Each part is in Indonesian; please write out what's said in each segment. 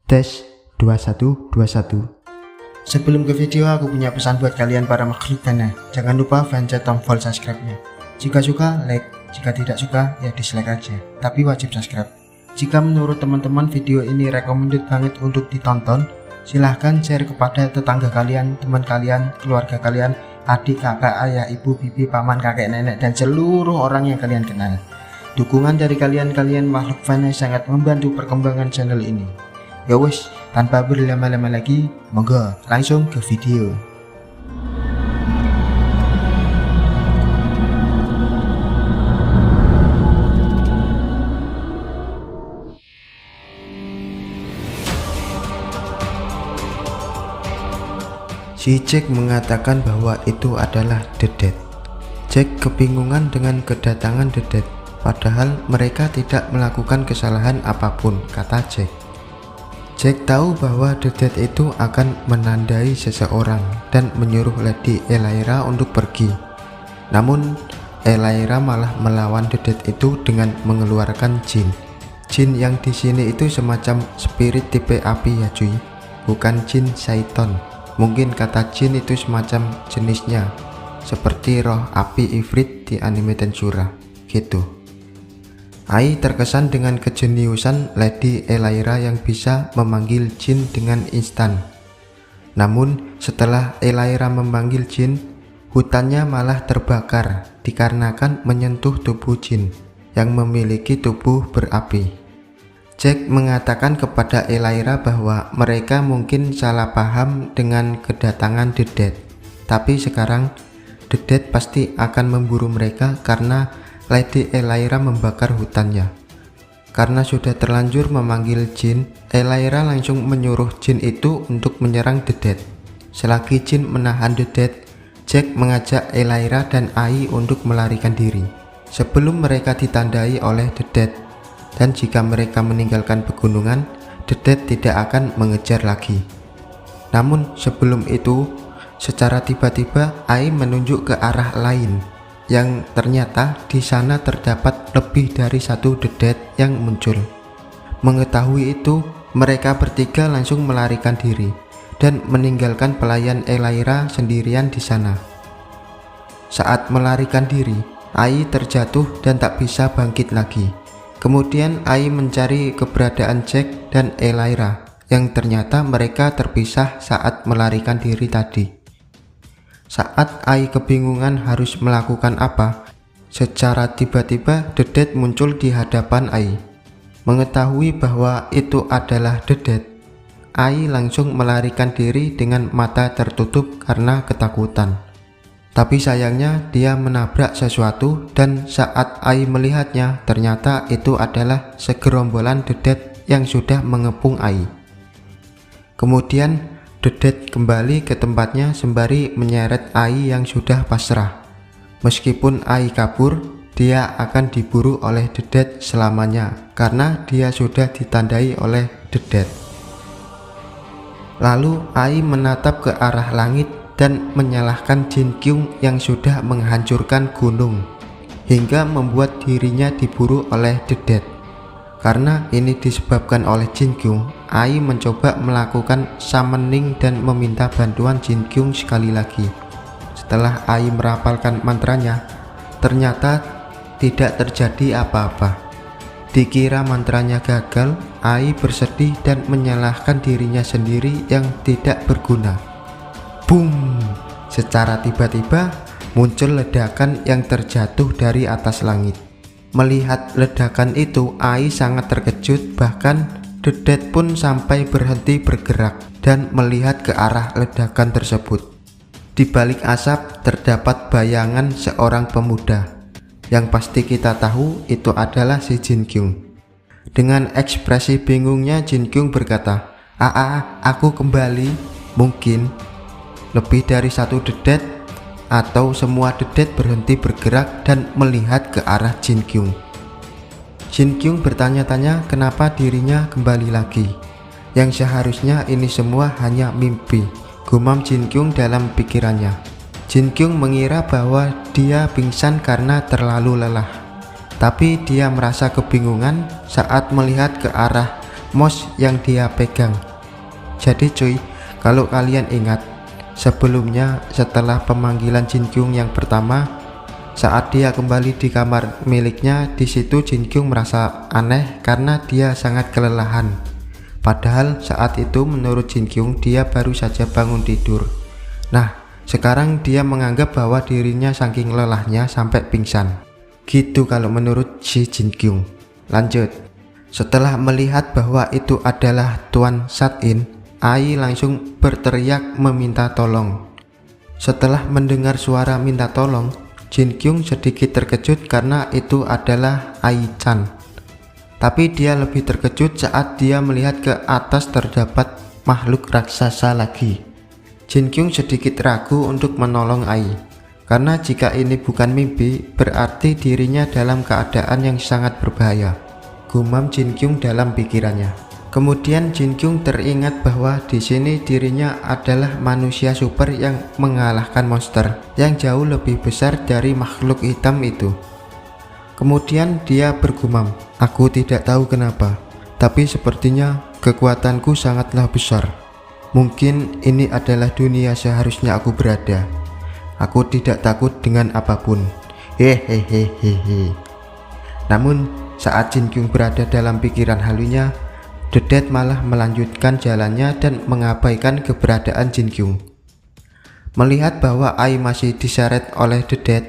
Tes 2121. Sebelum ke video, aku punya pesan buat kalian para makhluk dana. Jangan lupa pencet tombol subscribe-nya. Jika suka, like. Jika tidak suka, ya dislike aja. Tapi wajib subscribe. Jika menurut teman-teman video ini recommended banget untuk ditonton, silahkan share kepada tetangga kalian, teman kalian, keluarga kalian, adik, kakak, ayah, ibu, bibi, paman, kakek, nenek, dan seluruh orang yang kalian kenal. Dukungan dari kalian makhluk fana sangat membantu perkembangan channel ini. Ya wes, tanpa berlama-lama lagi, monggo langsung ke video. Si Jack mengatakan bahwa itu adalah The Dead. Jack kebingungan dengan kedatangan The Dead, padahal mereka tidak melakukan kesalahan apapun, kata Jack. Jack tahu bahwa The Dead itu akan menandai seseorang dan menyuruh Lady Elaira untuk pergi. Namun Elaira malah melawan The Dead itu dengan mengeluarkan jin. Jin yang di sini itu semacam spirit tipe api ya cuy, bukan jin syaiton. Mungkin kata jin itu semacam jenisnya, seperti roh api ifrit di anime Tensura gitu. Ai terkesan dengan kejeniusan Lady Elaira yang bisa memanggil jin dengan instan. Namun setelah Elaira memanggil jin, hutannya malah terbakar dikarenakan menyentuh tubuh jin yang memiliki tubuh berapi. Jack mengatakan kepada Elaira bahwa mereka mungkin salah paham dengan kedatangan The Dead, tapi sekarang The Dead pasti akan memburu mereka karena Lady Elaira membakar hutannya. Karena sudah terlanjur memanggil jin, Elaira langsung menyuruh jin itu untuk menyerang The Dead. Selagi jin menahan The Dead, Jack mengajak Elaira dan Ai untuk melarikan diri sebelum mereka ditandai oleh The Dead. Dan jika mereka meninggalkan pegunungan, The Dead tidak akan mengejar lagi. Namun sebelum itu, secara tiba-tiba Ai menunjuk ke arah lain, yang ternyata di sana terdapat lebih dari satu The Dead yang muncul. Mengetahui itu, mereka bertiga langsung melarikan diri dan meninggalkan pelayan Elaira sendirian di sana. Saat melarikan diri, Ai terjatuh dan tak bisa bangkit lagi. Kemudian Ai mencari keberadaan Jack dan Elaira, yang ternyata mereka terpisah saat melarikan diri tadi. Saat Ai kebingungan harus melakukan apa, secara tiba-tiba The Dead muncul di hadapan Ai. Mengetahui bahwa itu adalah The Dead, Ai langsung melarikan diri dengan mata tertutup karena ketakutan. Tapi sayangnya dia menabrak sesuatu dan saat Ai melihatnya, ternyata itu adalah segerombolan The Dead yang sudah mengepung Ai. Kemudian The Dead kembali ke tempatnya sembari menyeret Ai yang sudah pasrah. Meskipun Ai kabur, dia akan diburu oleh The Dead selamanya karena dia sudah ditandai oleh The Dead. Lalu Ai menatap ke arah langit dan menyalahkan Jin Kyung yang sudah menghancurkan gunung hingga membuat dirinya diburu oleh The Dead. Karena ini disebabkan oleh Jin Kyung, Ai mencoba melakukan summoning dan meminta bantuan Jin Kyung sekali lagi. Setelah Ai merapalkan mantranya, ternyata tidak terjadi apa-apa. Dikira mantranya gagal, Ai bersedih dan menyalahkan dirinya sendiri yang tidak berguna. Boom! Secara tiba-tiba muncul ledakan yang terjatuh dari atas langit. Melihat ledakan itu, Ai sangat terkejut, bahkan The Dead pun sampai berhenti bergerak dan melihat ke arah ledakan tersebut. Di balik asap terdapat bayangan seorang pemuda, yang pasti kita tahu itu adalah si Jin Kyung. Dengan ekspresi bingungnya, Jin Kyung berkata, aku kembali. Mungkin lebih dari satu The Dead atau semua The Dead berhenti bergerak dan melihat ke arah Jin Kyung. Jin Kyung bertanya-tanya kenapa dirinya kembali lagi, yang seharusnya ini semua hanya mimpi, gumam Jin Kyung dalam pikirannya. Jin Kyung mengira bahwa dia pingsan karena terlalu lelah, tapi dia merasa kebingungan saat melihat ke arah mouse yang dia pegang. Jadi cuy, kalau kalian ingat, sebelumnya setelah pemanggilan Jin Kyung yang pertama, saat dia kembali di kamar miliknya, di situ Jin Kyung merasa aneh karena dia sangat kelelahan. Padahal saat itu menurut Jin Kyung dia baru saja bangun tidur. Nah, sekarang dia menganggap bahwa dirinya saking lelahnya sampai pingsan. Gitu kalau menurut si Jin Kyung. Lanjut. Setelah melihat bahwa itu adalah Tuan Sat-in, Ai langsung berteriak meminta tolong. Setelah mendengar suara minta tolong, Jin Kyung sedikit terkejut karena itu adalah Ai-chan. Tapi dia lebih terkejut saat dia melihat ke atas terdapat makhluk raksasa lagi. Jin Kyung sedikit ragu untuk menolong Ai, karena jika ini bukan mimpi, berarti dirinya dalam keadaan yang sangat berbahaya. Gumam Jin Kyung dalam pikirannya. Kemudian Jin Kyung teringat bahwa di sini dirinya adalah manusia super yang mengalahkan monster yang jauh lebih besar dari makhluk hitam itu. Kemudian dia bergumam, "Aku tidak tahu kenapa, tapi sepertinya kekuatanku sangatlah besar. Mungkin ini adalah dunia seharusnya aku berada. Aku tidak takut dengan apapun. Hehehehehe." Namun saat Jin Kyung berada dalam pikiran halunya, The Dead malah melanjutkan jalannya dan mengabaikan keberadaan Jin Kyung. Melihat bahwa Ai masih diseret oleh The Dead,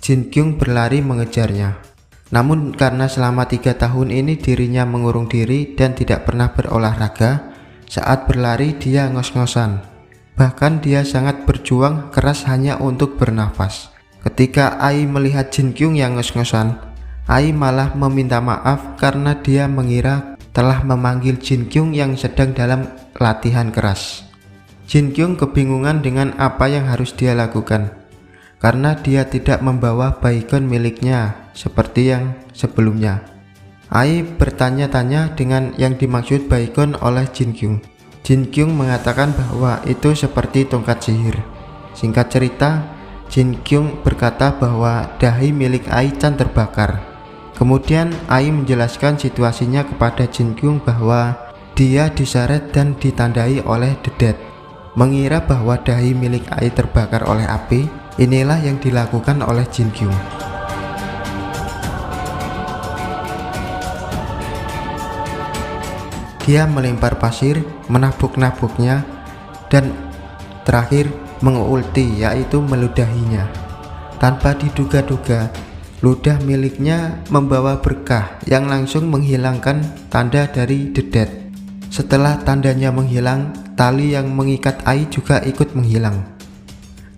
Jin Kyung berlari mengejarnya. Namun karena selama 3 tahun ini dirinya mengurung diri dan tidak pernah berolahraga, saat berlari dia ngos-ngosan. Bahkan dia sangat berjuang keras hanya untuk bernafas. Ketika Ai melihat Jin Kyung yang ngos-ngosan, Ai malah meminta maaf karena dia mengira telah memanggil Jin Kyung yang sedang dalam latihan keras. Jin Kyung kebingungan dengan apa yang harus dia lakukan, karena dia tidak membawa baygon miliknya seperti yang sebelumnya. Ai bertanya-tanya dengan yang dimaksud baygon oleh Jin Kyung. Jin Kyung mengatakan bahwa itu seperti tongkat sihir. Singkat cerita, Jin Kyung berkata bahwa dahi milik Ai-chan terbakar. Kemudian Ai menjelaskan situasinya kepada Jin Kyung bahwa dia diseret dan ditandai oleh The Dead. Mengira bahwa dahi milik Ai terbakar oleh api, inilah yang dilakukan oleh Jin Kyung. Dia melempar pasir, menabuk-nabuknya, dan terakhir mengulti, yaitu meludahinya. Tanpa diduga-duga, ludah miliknya membawa berkah yang langsung menghilangkan tanda dari The Dead. Setelah tandanya menghilang, tali yang mengikat Ai juga ikut menghilang.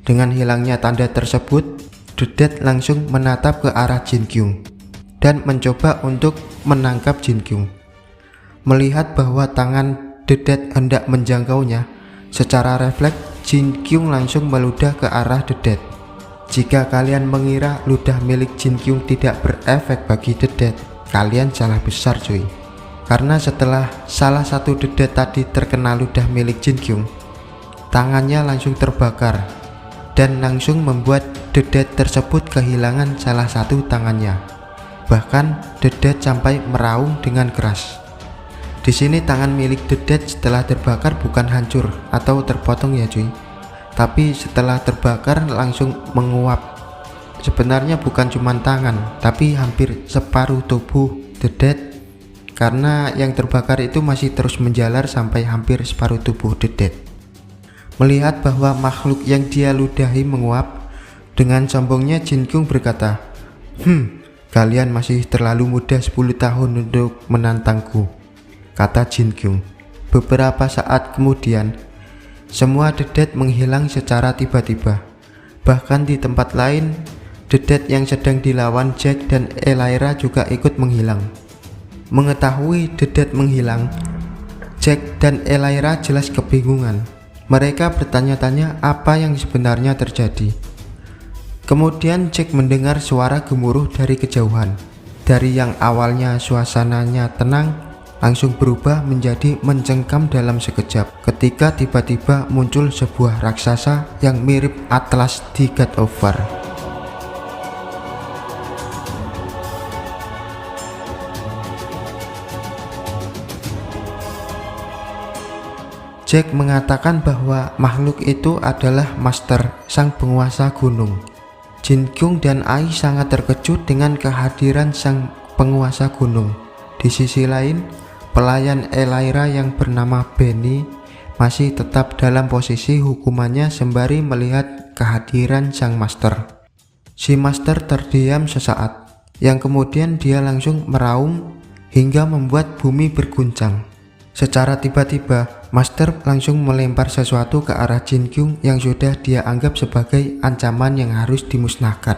Dengan hilangnya tanda tersebut, The Dead langsung menatap ke arah Jin Kyung dan mencoba untuk menangkap Jin Kyung. Melihat bahwa tangan The Dead hendak menjangkaunya, secara refleks Jin Kyung langsung meludah ke arah The Dead. Jika kalian mengira ludah milik Jin Kyung tidak berefek bagi The Dead, kalian salah besar cuy. Karena setelah salah satu The Dead tadi terkena ludah milik Jin Kyung, tangannya langsung terbakar dan langsung membuat The Dead tersebut kehilangan salah satu tangannya. Bahkan The Dead sampai meraung dengan keras. Di sini tangan milik The Dead setelah terbakar bukan hancur atau terpotong ya cuy, tapi setelah terbakar langsung menguap. Sebenarnya bukan cuma tangan, tapi hampir separuh tubuh The Dead, karena yang terbakar itu masih terus menjalar sampai hampir separuh tubuh The Dead. Melihat bahwa makhluk yang dia ludahi menguap, dengan sombongnya Jin Kyung berkata, "Kalian masih terlalu muda 10 tahun untuk menantangku," kata Jin Kyung. Beberapa saat kemudian, semua The Dead menghilang secara tiba-tiba. Bahkan di tempat lain, The Dead yang sedang dilawan Jack dan Elaira juga ikut menghilang. Mengetahui The Dead menghilang, Jack dan Elaira jelas kebingungan. Mereka bertanya-tanya apa yang sebenarnya terjadi. Kemudian Jack mendengar suara gemuruh dari kejauhan. Dari yang awalnya suasananya tenang, langsung berubah menjadi mencengkam dalam sekejap ketika tiba-tiba muncul sebuah raksasa yang mirip Atlas di God of War. Jack mengatakan bahwa makhluk itu adalah Master, sang penguasa gunung. Jin Kyung dan Ai sangat terkejut dengan kehadiran sang penguasa gunung. Di sisi lain, pelayan Elaira yang bernama Benny masih tetap dalam posisi hukumannya sembari melihat kehadiran sang Master. Si Master terdiam sesaat, yang kemudian dia langsung meraung hingga membuat bumi berguncang. Secara tiba-tiba, Master langsung melempar sesuatu ke arah Jin Kyung yang sudah dia anggap sebagai ancaman yang harus dimusnahkan.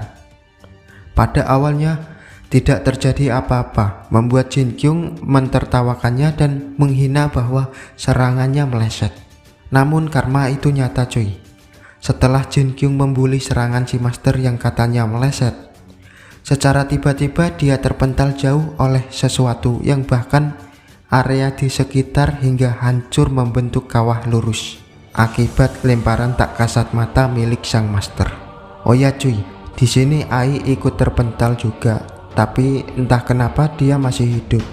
Pada awalnya, tidak terjadi apa-apa, membuat Jin Kyung mentertawakannya dan menghina bahwa serangannya meleset. Namun karma itu nyata cuy. Setelah Jin Kyung membuli serangan si Master yang katanya meleset, secara tiba-tiba dia terpental jauh oleh sesuatu yang bahkan area di sekitar hingga hancur membentuk kawah lurus akibat lemparan tak kasat mata milik sang Master. Oh ya cuy, di sini Ai ikut terpental juga, tapi entah kenapa dia masih hidup.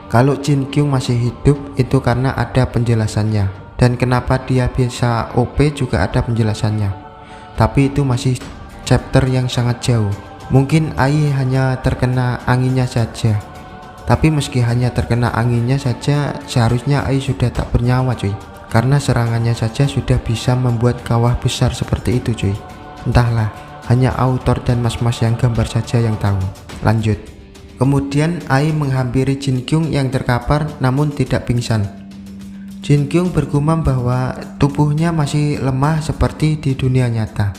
Kalau Jin Kyung masih hidup itu karena ada penjelasannya, dan kenapa dia bisa OP juga ada penjelasannya. Tapi itu masih chapter yang sangat jauh. Mungkin Ai hanya terkena anginnya saja. Tapi meski hanya terkena anginnya saja, seharusnya Ai sudah tak bernyawa cuy. Karena serangannya saja sudah bisa membuat kawah besar seperti itu cuy. Entahlah, hanya autor dan mas-mas yang gambar saja yang tahu. Lanjut. Kemudian Ai menghampiri Jin Kyung yang terkapar namun tidak pingsan. Jin Kyung bergumam bahwa tubuhnya masih lemah seperti di dunia nyata.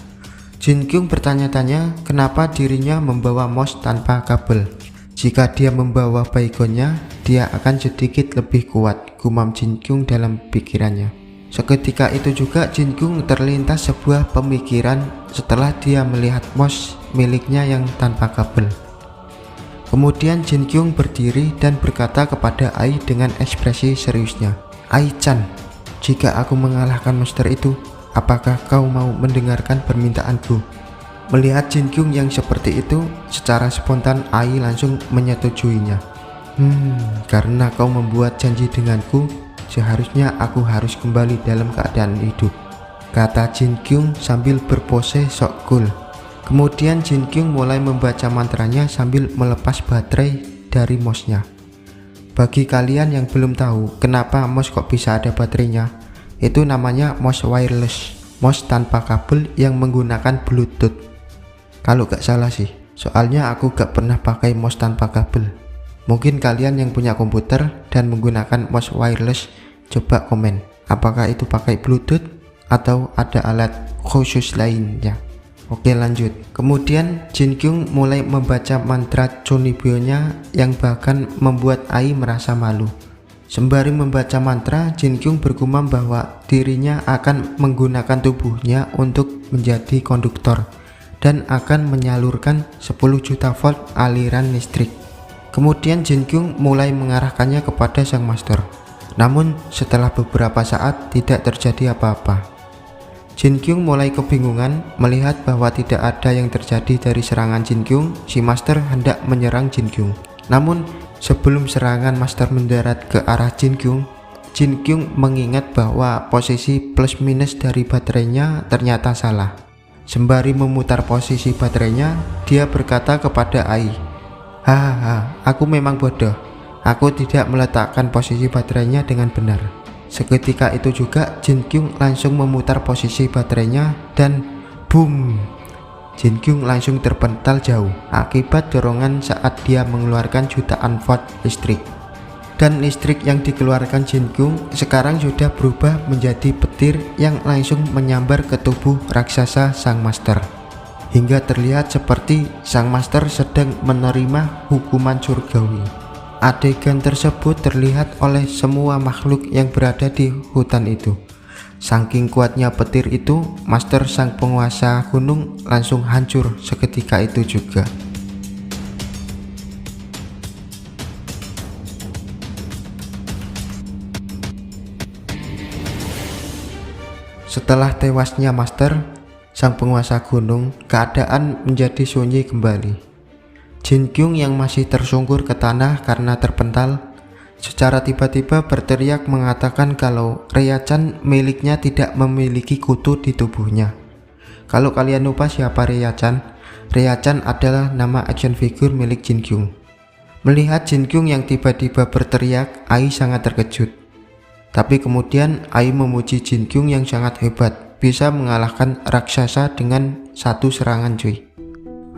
Jin Kyung bertanya-tanya kenapa dirinya membawa mouse tanpa kabel. Jika dia membawa baygonnya, dia akan sedikit lebih kuat, gumam Jin Kyung dalam pikirannya. Seketika itu juga Jin Kyung terlintas sebuah pemikiran setelah dia melihat mouse miliknya yang tanpa kabel. Kemudian Jin Kyung berdiri dan berkata kepada Ai dengan ekspresi seriusnya, "Ai-chan, jika aku mengalahkan monster itu, apakah kau mau mendengarkan permintaanku?" Melihat Jin Kyung yang seperti itu, secara spontan Ai langsung menyetujuinya. Karena kau membuat janji denganku, seharusnya aku harus kembali dalam keadaan hidup, kata Jin Kyung sambil berpose sok cool. Kemudian Jin Kyung mulai membaca mantranya sambil melepas baterai dari mouse-nya. Bagi kalian yang belum tahu kenapa mouse kok bisa ada baterainya, itu namanya mouse wireless, mouse tanpa kabel yang menggunakan Bluetooth. Kalau gak salah sih, soalnya aku gak pernah pakai mouse tanpa kabel. Mungkin kalian yang punya komputer dan menggunakan mouse wireless, coba komen apakah itu pakai Bluetooth atau ada alat khusus lainnya. Oke lanjut. Kemudian Jin Kyung mulai membaca mantra Chunibyo-nya yang bahkan membuat Ai merasa malu. Sembari membaca mantra, Jin Kyung bergumam bahwa dirinya akan menggunakan tubuhnya untuk menjadi konduktor dan akan menyalurkan 10 juta volt aliran listrik. Kemudian Jin Kyung mulai mengarahkannya kepada sang Master. Namun setelah beberapa saat tidak terjadi apa-apa. Jin Kyung mulai kebingungan melihat bahwa tidak ada yang terjadi dari serangan Jin Kyung. Si Master hendak menyerang Jin Kyung. Namun sebelum serangan Master mendarat ke arah Jin Kyung mengingat bahwa posisi plus minus dari baterainya ternyata salah. Sembari memutar posisi baterainya, dia berkata kepada Ai, "Hahaha, aku memang bodoh. Aku tidak meletakkan posisi baterainya dengan benar." Seketika itu juga Jin Kyung langsung memutar posisi baterainya dan boom, Jin Kyung langsung terpental jauh akibat dorongan saat dia mengeluarkan jutaan volt listrik. Dan listrik yang dikeluarkan Jin Kyung sekarang sudah berubah menjadi petir yang langsung menyambar ke tubuh raksasa sang Master, hingga terlihat seperti sang Master sedang menerima hukuman surgawi. Adegan tersebut terlihat oleh semua makhluk yang berada di hutan itu. Saking kuatnya petir itu, Master sang penguasa gunung langsung hancur seketika itu juga. Setelah tewasnya Master, sang penguasa gunung, keadaan menjadi sunyi kembali. Jin Kyung yang masih tersungkur ke tanah karena terpental, secara tiba-tiba berteriak mengatakan kalau Raya-chan miliknya tidak memiliki kutu di tubuhnya. Kalau kalian lupa siapa Raya-chan, Raya-chan adalah nama action figure milik Jin Kyung. Melihat Jin Kyung yang tiba-tiba berteriak, Ai sangat terkejut. Tapi kemudian Ai memuji Jin Kyung yang sangat hebat, bisa mengalahkan raksasa dengan satu serangan cuy.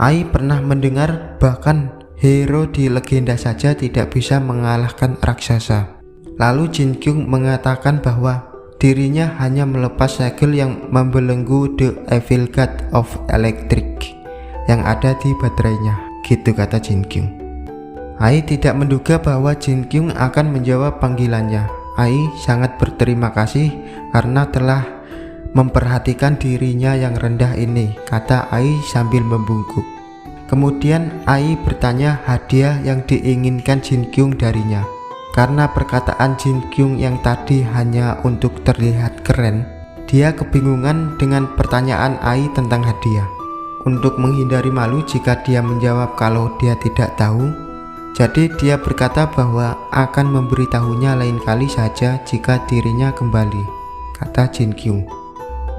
Ai pernah mendengar bahkan hero di legenda saja tidak bisa mengalahkan raksasa. Lalu Jin Kyung mengatakan bahwa dirinya hanya melepas segel yang membelenggu The Evil God of Electric yang ada di baterainya, gitu kata Jin Kyung. Ai tidak menduga bahwa Jin Kyung akan menjawab panggilannya. Ai sangat berterima kasih karena telah memperhatikan dirinya yang rendah ini, kata Ai sambil membungkuk. Kemudian Ai bertanya hadiah yang diinginkan Jin Kyung darinya. Karena perkataan Jin Kyung yang tadi hanya untuk terlihat keren, dia kebingungan dengan pertanyaan Ai tentang hadiah. Untuk menghindari malu jika dia menjawab kalau dia tidak tahu, jadi dia berkata bahwa akan memberitahunya lain kali saja jika dirinya kembali, kata Jin Kyung.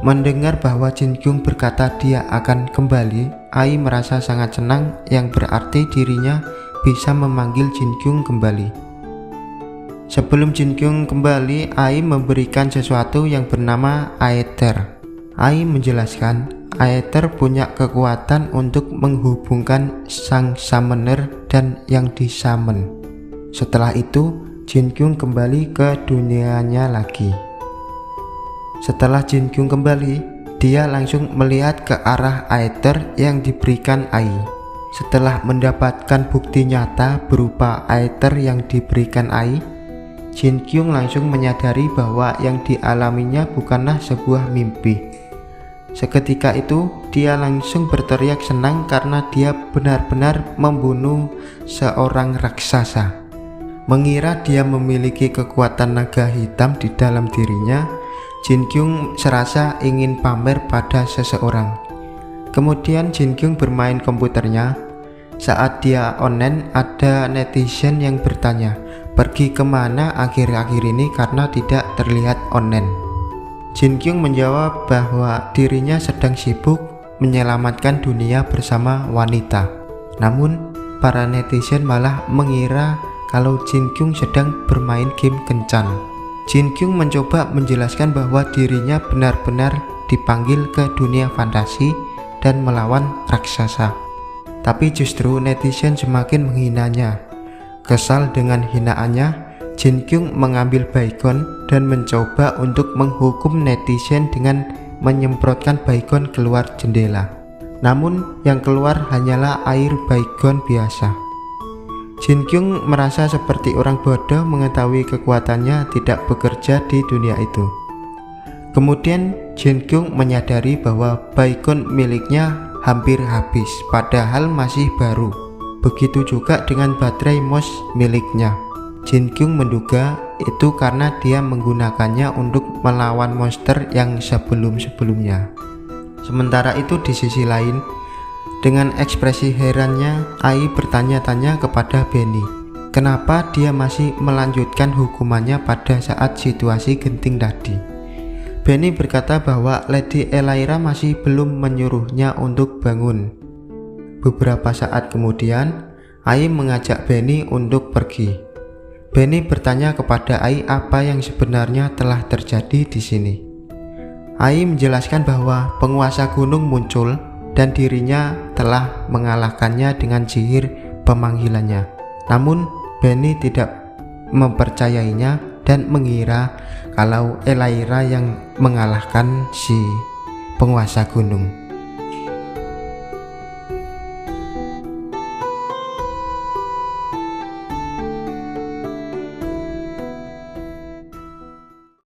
Mendengar bahwa Jin Kyung berkata dia akan kembali, Ai merasa sangat senang yang berarti dirinya bisa memanggil Jin Kyung kembali. Sebelum Jin Kyung kembali, Ai memberikan sesuatu yang bernama Aether. Ai menjelaskan Aether punya kekuatan untuk menghubungkan sang summoner dan yang disummon. Setelah itu, Jin Kyung kembali ke dunianya lagi. Setelah Jin Kyung kembali, dia langsung melihat ke arah Aether yang diberikan Ai. Setelah mendapatkan bukti nyata berupa Aether yang diberikan Ai, Jin Kyung langsung menyadari bahwa yang dialaminya bukanlah sebuah mimpi. Seketika itu, dia langsung berteriak senang karena dia benar-benar membunuh seorang raksasa. Mengira dia memiliki kekuatan naga hitam di dalam dirinya, Jin Kyung serasa ingin pamer pada seseorang. Kemudian Jin Kyung bermain komputernya. Saat dia online, ada netizen yang bertanya, pergi kemana akhir-akhir ini karena tidak terlihat online. Jin Kyung menjawab bahwa dirinya sedang sibuk menyelamatkan dunia bersama wanita. Namun, para netizen malah mengira kalau Jin Kyung sedang bermain game kencan. Jin Kyung mencoba menjelaskan bahwa dirinya benar-benar dipanggil ke dunia fantasi dan melawan raksasa. Tapi justru netizen semakin menghinanya. Kesal dengan hinaannya, Jin Kyung mengambil baygon dan mencoba untuk menghukum netizen dengan menyemprotkan baygon keluar jendela. Namun yang keluar hanyalah air baygon biasa. Jin Kyung merasa seperti orang bodoh mengetahui kekuatannya tidak bekerja di dunia itu. Kemudian Jin Kyung menyadari bahwa baygon miliknya hampir habis padahal masih baru. Begitu juga dengan baterai mouse miliknya. Jin Kyung menduga itu karena dia menggunakannya untuk melawan monster yang sebelum-sebelumnya. Sementara itu di sisi lain, dengan ekspresi herannya, Ai bertanya-tanya kepada Benny, kenapa dia masih melanjutkan hukumannya pada saat situasi genting tadi. Benny berkata bahwa Lady Elaira masih belum menyuruhnya untuk bangun. Beberapa saat kemudian, Ai mengajak Benny untuk pergi. Benny bertanya kepada Ai apa yang sebenarnya telah terjadi di sini. Ai menjelaskan bahwa penguasa gunung muncul dan dirinya telah mengalahkannya dengan sihir pemanggilannya. Namun Benny tidak mempercayainya dan mengira kalau Elaira yang mengalahkan si penguasa gunung.